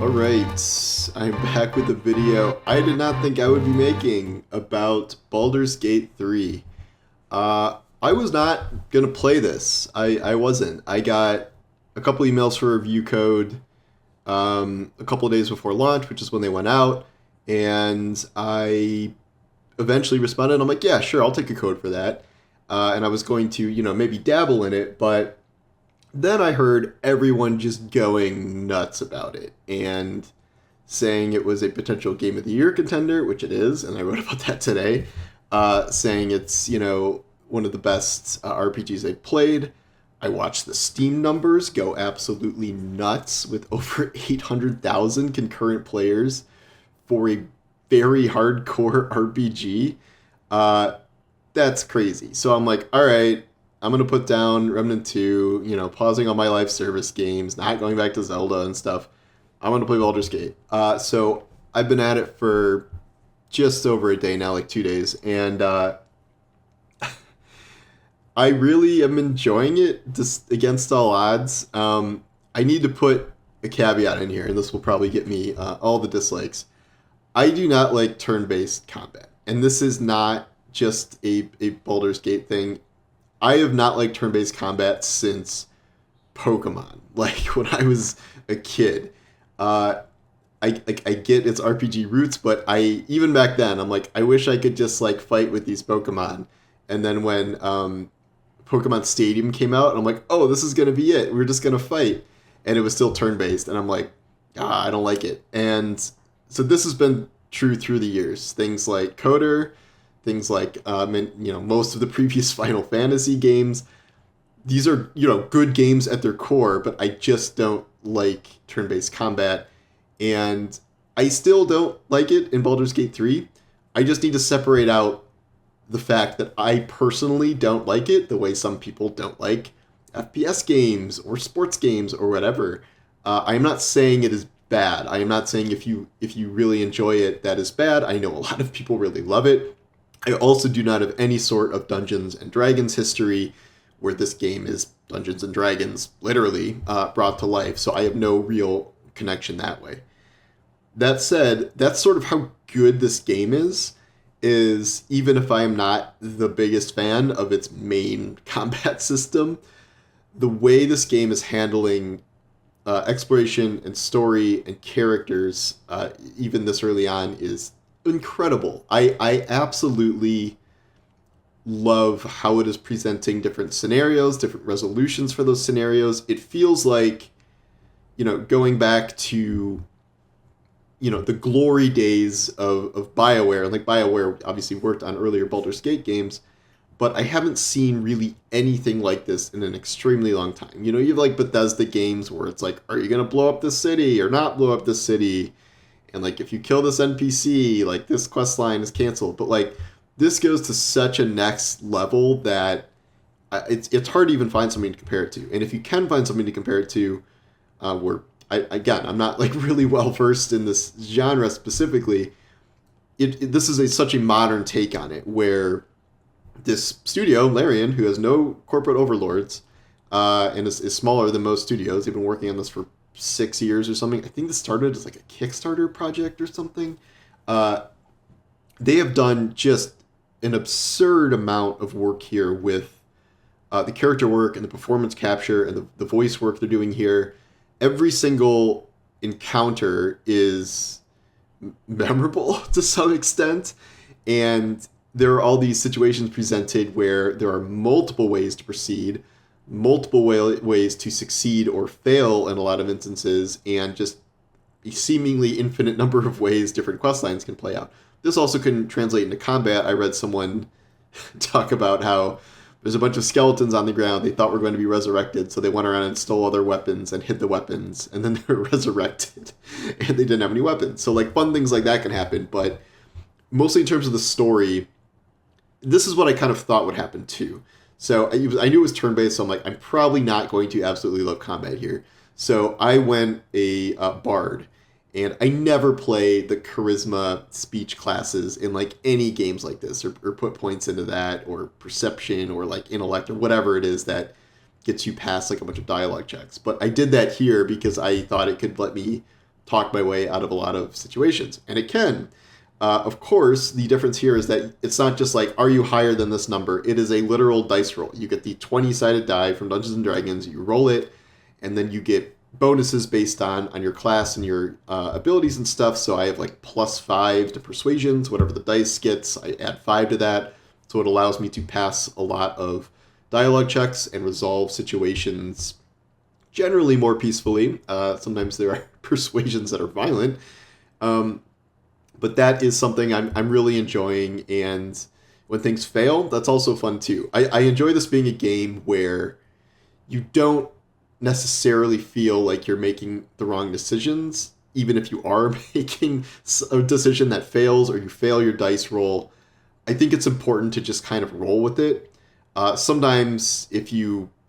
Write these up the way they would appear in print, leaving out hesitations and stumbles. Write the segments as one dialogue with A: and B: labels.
A: Alright, I'm back with a video I did not think I would be making about Baldur's Gate 3. I was not going to play this. I wasn't. I got a couple emails for review code a couple days before launch, which is when they went out, and I eventually responded. I'm like, yeah, sure, I'll take a code for that. And I was going to, maybe dabble in it, but then I heard everyone just going nuts about it and saying it was a potential Game of the Year contender, which it is, and I wrote about that today, saying it's, one of the best RPGs they've played. I watched the Steam numbers go absolutely nuts with over 800,000 concurrent players for a very hardcore RPG. That's crazy. So I'm like, all right, I'm going to put down Remnant 2, pausing all my live service games, not going back to Zelda and stuff. I'm going to play Baldur's Gate. So I've been at it for just over a day now, like 2 days, and I really am enjoying it just against all odds. I need to put a caveat in here, and this will probably get me all the dislikes. I do not like turn-based combat, and this is not just a Baldur's Gate thing. I have not liked turn-based combat since Pokemon, like when I was a kid. I get its RPG roots, but even back then, I'm like, I wish I could just like fight with these Pokemon. And then when Pokemon Stadium came out, I'm like, oh, this is gonna be it. We're just gonna fight, and it was still turn-based, and I'm like, I don't like it. And so this has been true through the years. Things like Coder, things like most of the previous Final Fantasy games. These are good games at their core, but I just don't like turn-based combat, and I still don't like it in Baldur's Gate 3. I just need to separate out the fact that I personally don't like it the way some people don't like FPS games or sports games or whatever. I am not saying it is bad. I am not saying if you really enjoy it, that is bad. I know a lot of people really love it. I also do not have any sort of Dungeons and Dragons history where this game is Dungeons and Dragons literally brought to life, so I have no real connection that way. That said, that's sort of how good this game is even if I am not the biggest fan of its main combat system, the way this game is handling exploration and story and characters, even this early on, is incredible. I absolutely love how it is presenting different scenarios, different resolutions for those scenarios. It feels like, going back to, the glory days of BioWare. Like, BioWare obviously worked on earlier Baldur's Gate games, but I haven't seen really anything like this in an extremely long time. You have like Bethesda games where it's like, are you going to blow up this city or not blow up this city? And like, if you kill this NPC, like this quest line is canceled. But like, this goes to such a next level that it's hard to even find something to compare it to. And if you can find something to compare it to, I'm not like really well versed in this genre specifically. This is such a modern take on it, where this studio, Larian, who has no corporate overlords, and is smaller than most studios. They've been working on this for 6 years or something. I think this started as like a Kickstarter project or something. They have done just an absurd amount of work here with the character work and the performance capture and the voice work they're doing here. Every single encounter is memorable to some extent, and there are all these situations presented where there are multiple ways to proceed, multiple ways to succeed or fail in a lot of instances, and just a seemingly infinite number of ways different quest lines can play out. This also can translate into combat. I read someone talk about how there's a bunch of skeletons on the ground they thought were going to be resurrected, so they went around and stole all their weapons and hid the weapons, and then they were resurrected, and they didn't have any weapons. So like fun things like that can happen, but mostly in terms of the story, this is what I kind of thought would happen too. So I knew it was turn-based, so I'm like, I'm probably not going to absolutely love combat here. So I went a bard, and I never play the charisma speech classes in like any games like this, or put points into that, or perception, or like intellect, or whatever it is that gets you past like a bunch of dialogue checks. But I did that here because I thought it could let me talk my way out of a lot of situations, and it can. Of course, the difference here is that it's not just like, are you higher than this number? It is a literal dice roll. You get the 20-sided die from Dungeons and Dragons, you roll it, and then you get bonuses based on your class and your abilities and stuff. So I have like +5 to persuasions, whatever the dice gets, I add 5 to that. So it allows me to pass a lot of dialogue checks and resolve situations generally more peacefully. Sometimes there are persuasions that are violent. But that is something I'm really enjoying, and when things fail, that's also fun too. I enjoy this being a game where you don't necessarily feel like you're making the wrong decisions, even if you are making a decision that fails or you fail your dice roll. I think it's important to just kind of roll with it. Sometimes if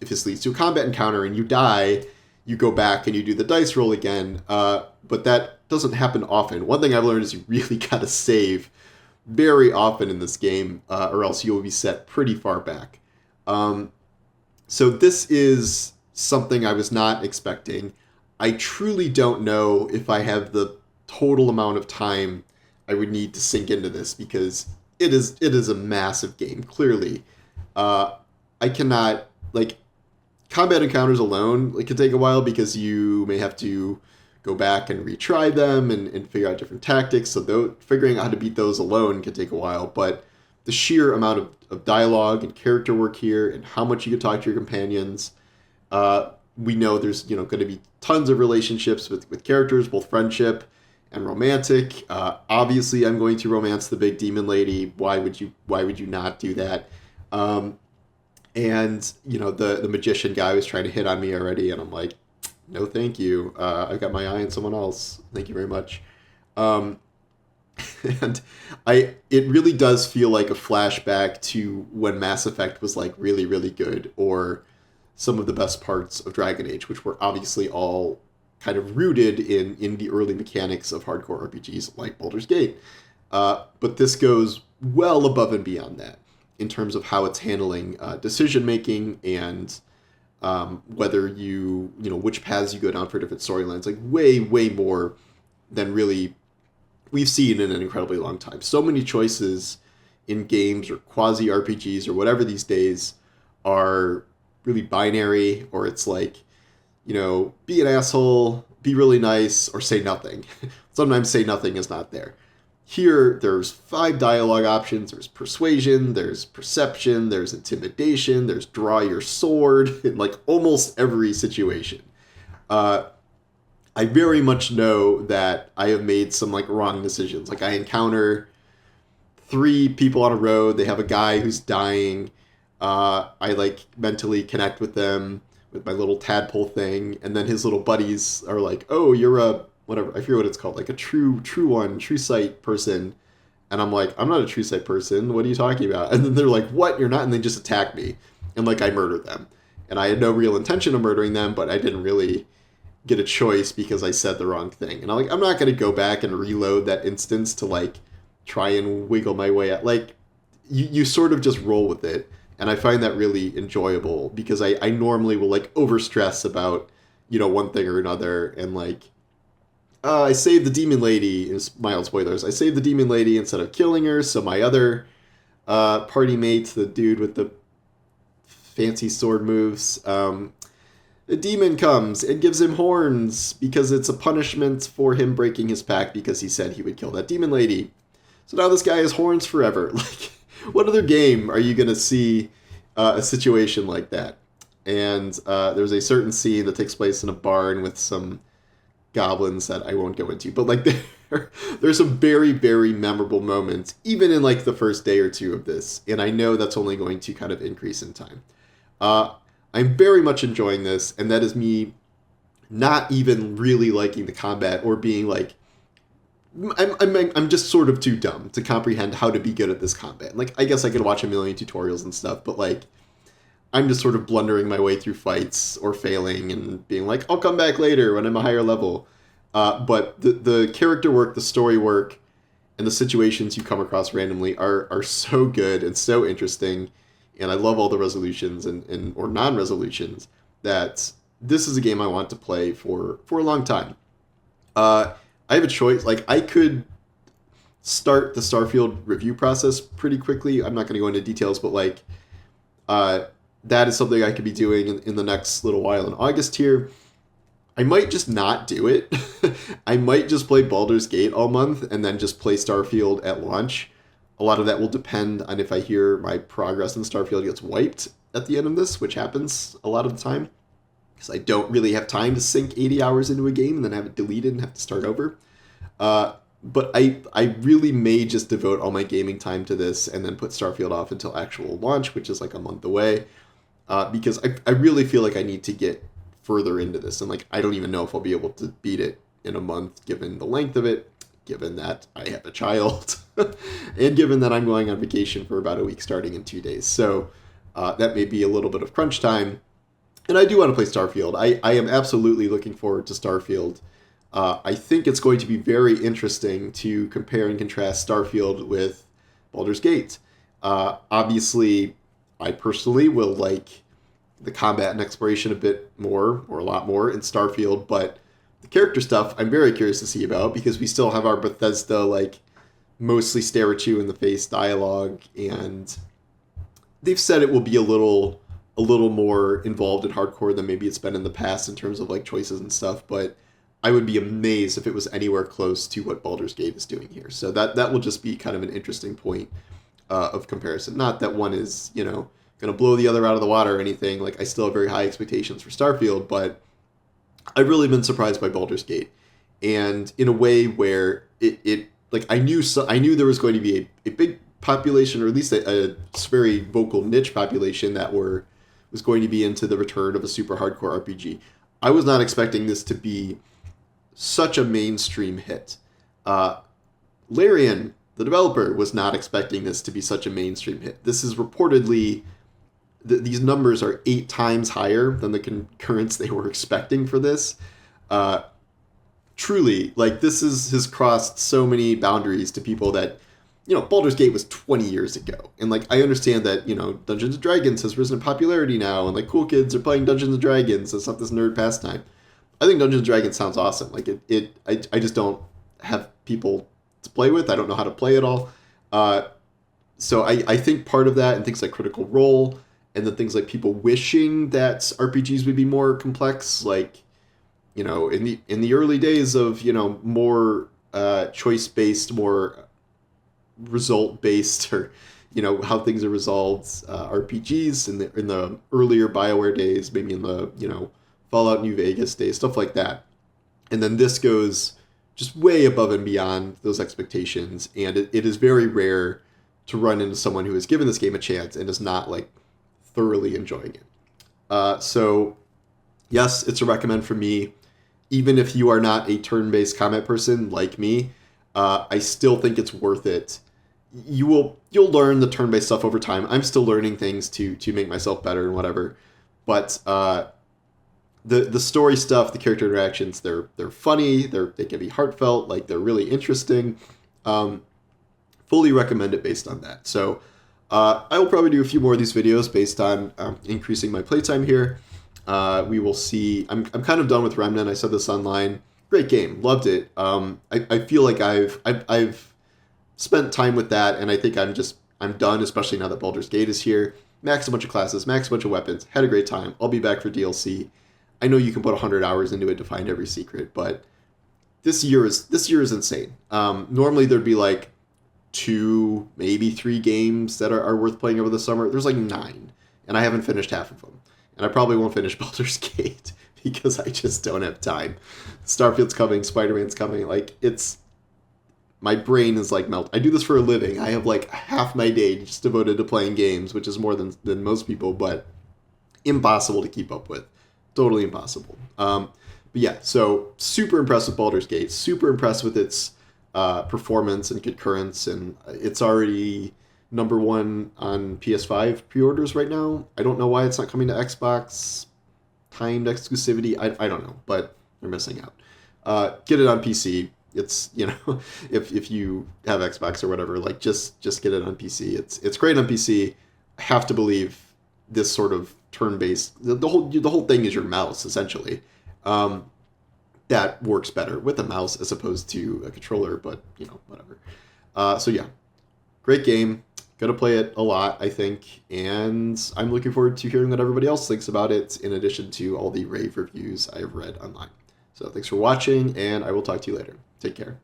A: this leads to a combat encounter and you die, you go back and you do the dice roll again, but that doesn't happen often. One thing I've learned is you really gotta save very often in this game, or else you'll be set pretty far back. So this is something I was not expecting. I truly don't know if I have the total amount of time I would need to sink into this, because it is a massive game, clearly. I cannot, like, combat encounters alone, it can take a while because you may have to go back and retry them and figure out different tactics. So figuring out how to beat those alone can take a while. But the sheer amount of dialogue and character work here, and how much you can talk to your companions, we know there's going to be tons of relationships with characters, both friendship and romantic. Obviously, I'm going to romance the big demon lady. Why would you not do that? And the magician guy was trying to hit on me already, and I'm like, no, thank you. I've got my eye on someone else. Thank you very much. And it really does feel like a flashback to when Mass Effect was like really, really good, or some of the best parts of Dragon Age, which were obviously all kind of rooted in the early mechanics of hardcore RPGs like Baldur's Gate. But this goes well above and beyond that in terms of how it's handling decision making, and whether which paths you go down for different storylines, like way more than really we've seen in an incredibly long time. So many choices in games or quasi RPGs or whatever these days are really binary, or it's like, be an asshole, be really nice, or say nothing. Sometimes say nothing is not there. Here, there's 5 dialogue options. There's persuasion, there's perception, there's intimidation, there's draw your sword, in like almost every situation. I very much know that I have made some like wrong decisions. Like, I encounter 3 people on a road, they have a guy who's dying. I like mentally connect with them with my little tadpole thing, and then his little buddies are like, oh, you're a whatever, I forget what it's called, like a true sight person. And I'm like, I'm not a true sight person. What are you talking about? And then they're like, what? You're not? And they just attack me. And like, I murder them. And I had no real intention of murdering them, but I didn't really get a choice because I said the wrong thing. And I'm like, I'm not going to go back and reload that instance to like try and wiggle my way out. Like, you sort of just roll with it. And I find that really enjoyable, because I normally will like overstress about, one thing or another, and like, I saved the demon lady, is mild spoilers. I saved the demon lady instead of killing her, so my other party mate, the dude with the fancy sword moves, the demon comes and gives him horns because it's a punishment for him breaking his pact because he said he would kill that demon lady. So now this guy has horns forever. Like, what other game are you going to see a situation like that? And there's a certain scene that takes place in a barn with some goblins that I won't go into, but like there's some very, very memorable moments, even in like the first day or two of this, and I know that's only going to kind of increase in time. I'm very much enjoying this, and that is me not even really liking the combat, or being like, I'm just sort of too dumb to comprehend how to be good at this combat. Like, I guess I could watch a million tutorials and stuff, but like, I'm just sort of blundering my way through fights or failing and being like, I'll come back later when I'm a higher level. But the character work, the story work, and the situations you come across randomly are so good and so interesting. And I love all the resolutions and or non-resolutions, that this is a game I want to play for a long time. I have a choice. Like, I could start the Starfield review process pretty quickly. I'm not going to go into details, but like, uh, that is something I could be doing in the next little while in August here. I might just not do it. I might just play Baldur's Gate all month and then just play Starfield at launch. A lot of that will depend on if I hear my progress in Starfield gets wiped at the end of this, which happens a lot of the time, because I don't really have time to sink 80 hours into a game and then have it deleted and have to start over. But I really may just devote all my gaming time to this and then put Starfield off until actual launch, which is like a month away, because I really feel like I need to get further into this. And like, I don't even know if I'll be able to beat it in a month, given the length of it, given that I have a child, and given that I'm going on vacation for about a week starting in 2 days. So that may be a little bit of crunch time. And I do want to play Starfield. I am absolutely looking forward to Starfield. I think it's going to be very interesting to compare and contrast Starfield with Baldur's Gate. Obviously, I personally will like the combat and exploration a bit more, or a lot more, in Starfield, but the character stuff I'm very curious to see about, because we still have our Bethesda, like, mostly stare at you in the face dialogue, and they've said it will be a little more involved and hardcore than maybe it's been in the past in terms of like choices and stuff, but I would be amazed if it was anywhere close to what Baldur's Gate is doing here. So that will just be kind of an interesting point of comparison. Not that one is, going to blow the other out of the water or anything. Like, I still have very high expectations for Starfield, but I've really been surprised by Baldur's Gate, and in a way where it like I knew there was going to be a big population, or at least a very vocal niche population that was going to be into the return of a super hardcore RPG. I was not expecting this to be such a mainstream hit. Larian, the developer, was not expecting this to be such a mainstream hit. This is reportedly, these numbers are 8 times higher than the concurrence they were expecting for this. Truly, like, this has crossed so many boundaries to people that, Baldur's Gate was 20 years ago. And, like, I understand that, Dungeons & Dragons has risen in popularity now, and, like, cool kids are playing Dungeons & Dragons. It's not this nerd pastime. I think Dungeons & Dragons sounds awesome. Like, I just don't have people to play with. I don't know how to play it all. So I think part of that, and things like Critical Role, and then things like people wishing that RPGs would be more complex, like, in the early days of, more choice-based, more result-based, or how things are resolved, RPGs in the earlier BioWare days, maybe in the Fallout New Vegas days, stuff like that. And then this goes just way above and beyond those expectations, and it is very rare to run into someone who has given this game a chance and is not like thoroughly enjoying it. So yes, it's a recommend for me. Even if you are not a turn-based combat person like me, I still think it's worth it. You'll learn the turn-based stuff over time. I'm still learning things to make myself better and whatever. But the story stuff, the character interactions, they're funny. They can be heartfelt. Like, they're really interesting. Fully recommend it based on that. So I will probably do a few more of these videos based on increasing my playtime here. We will see. I'm kind of done with Remnant. I said this online. Great game, loved it. I feel like I've spent time with that, and I think I'm done. Especially now that Baldur's Gate is here. Maxed a bunch of classes, maxed a bunch of weapons. Had a great time. I'll be back for DLC. I know you can put 100 hours into it to find every secret, but this year is insane. Normally there'd be like 2, maybe 3 games that are worth playing over the summer. There's like 9, and I haven't finished half of them. And I probably won't finish Baldur's Gate because I just don't have time. Starfield's coming, Spider-Man's coming. Like, my brain is like melt. I do this for a living. I have like half my day just devoted to playing games, which is more than most people, but impossible to keep up with. Totally impossible. But yeah, so super impressed with Baldur's Gate. Super impressed with its performance and concurrence, and it's already #1 on PS5 pre-orders right now. I don't know why it's not coming to Xbox. Timed exclusivity. I don't know, but they're missing out. Get it on PC. It's, if you have Xbox or whatever, like, just get it on PC. It's great on PC. I have to believe this sort of turn-based, the whole thing is your mouse essentially. that works better with a mouse as opposed to a controller, but whatever. So yeah, great game. Gonna play it a lot, I think, and I'm looking forward to hearing what everybody else thinks about it, in addition to all the rave reviews I have read online. So thanks for watching, and I will talk to you later. Take care.